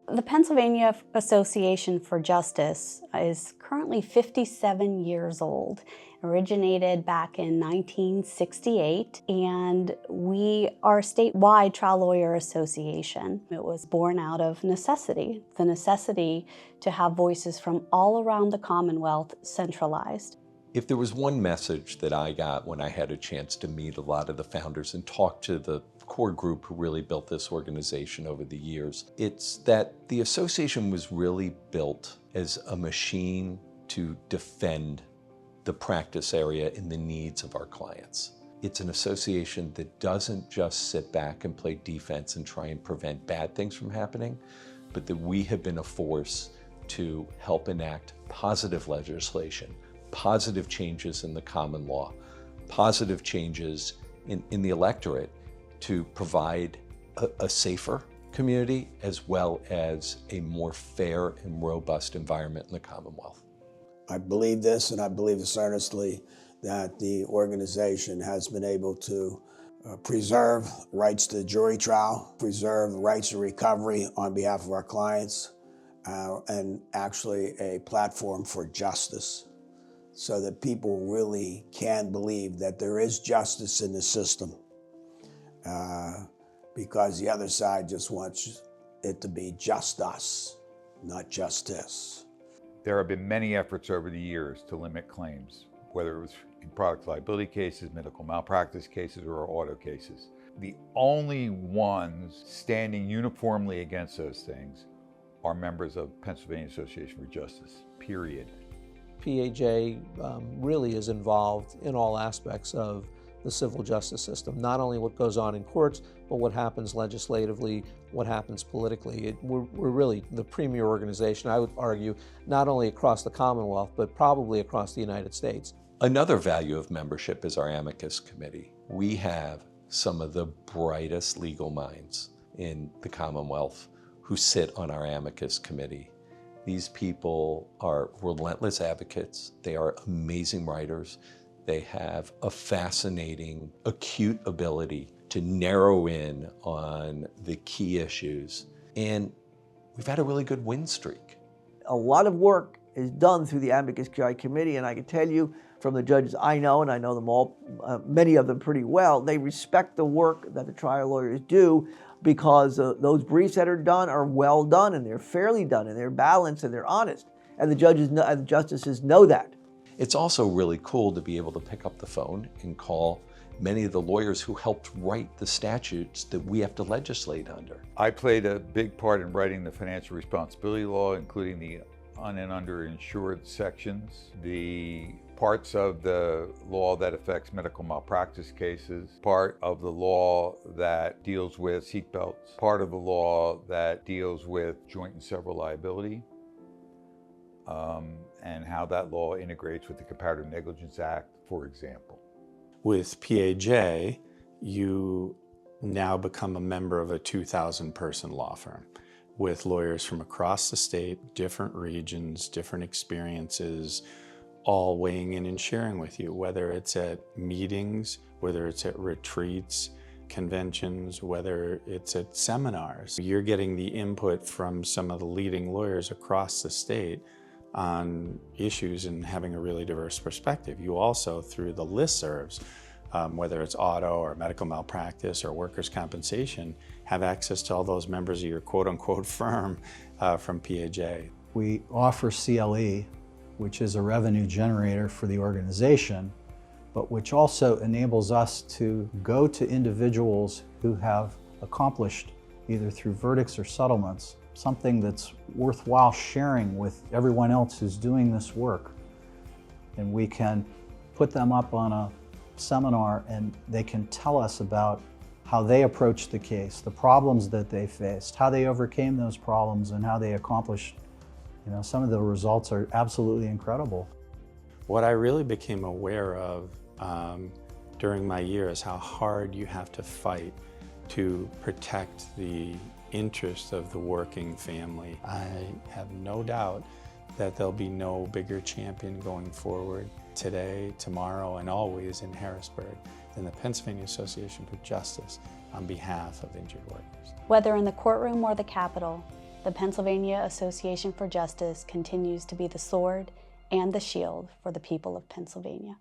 The Pennsylvania Association for Justice is currently 57 years old. Originated back in 1968, and we are a statewide trial lawyer association. It was born out of necessity, the necessity to have voices from all around the Commonwealth centralized. If there was one message that I got when I had a chance to meet a lot of the founders and talk to the core group who really built this organization over the years, it's that the association was really built as a machine to defend the practice area and the needs of our clients. It's an association that doesn't just sit back and play defense and try and prevent bad things from happening, but that we have been a force to help enact positive legislation, positive changes in the common law, positive changes in the electorate to provide a safer community as well as a more fair and robust environment in the Commonwealth. I believe this, and I believe this earnestly, that the organization has been able to preserve rights to jury trial, preserve rights to recovery on behalf of our clients, and actually a platform for justice, so that people really can believe that there is justice in the system, because the other side just wants it to be just us, not justice. There have been many efforts over the years to limit claims, whether it was in product liability cases, medical malpractice cases, or auto cases. The only ones standing uniformly against those things are members of Pennsylvania Association for Justice, period. PAJ really is involved in all aspects of the civil justice system, not only what goes on in courts, but what happens legislatively, what happens politically. We're really the premier organization, I would argue, not only across the Commonwealth, but probably across the United States. Another value of membership is our amicus committee. We have some of the brightest legal minds in the Commonwealth who sit on our amicus committee. These people are relentless advocates. They are amazing writers. They have a fascinating, acute ability to narrow in on the key issues. And we've had a really good win streak. A lot of work is done through the Amicus Curiae Committee, and I can tell you from the judges I know, and I know them all, many of them pretty well, they respect the work that the trial lawyers do, because those briefs that are done are well done, and they're fairly done, and they're balanced, and they're honest. And the judges and the justices know that. It's also really cool to be able to pick up the phone and call many of the lawyers who helped write the statutes that we have to legislate under. I played a big part in writing the financial responsibility law, including the un- and underinsured sections, the parts of the law that affects medical malpractice cases, part of the law that deals with seatbelts, part of the law that deals with joint and several liability, and how that law integrates with the Comparative Negligence Act, for example. With PAJ, you now become a member of a 2,000-person law firm with lawyers from across the state, different regions, different experiences, all weighing in and sharing with you, whether it's at meetings, whether it's at retreats, conventions, whether it's at seminars. You're getting the input from some of the leading lawyers across the state on issues and having a really diverse perspective. You also, through the listservs, whether it's auto or medical malpractice or workers' compensation, have access to all those members of your quote-unquote firm from PAJ. We offer CLE, which is a revenue generator for the organization, but which also enables us to go to individuals who have accomplished, either through verdicts or settlements, something that's worthwhile sharing with everyone else who's doing this work. And we can put them up on a seminar and they can tell us about how they approached the case, the problems that they faced, how they overcame those problems, and how they accomplished. You know, some of the results are absolutely incredible. What I really became aware of during my year is how hard you have to fight to protect the interest of the working family. I have no doubt that there'll be no bigger champion going forward today, tomorrow, and always in Harrisburg than the Pennsylvania Association for Justice on behalf of injured workers. Whether in the courtroom or the Capitol, the Pennsylvania Association for Justice continues to be the sword and the shield for the people of Pennsylvania.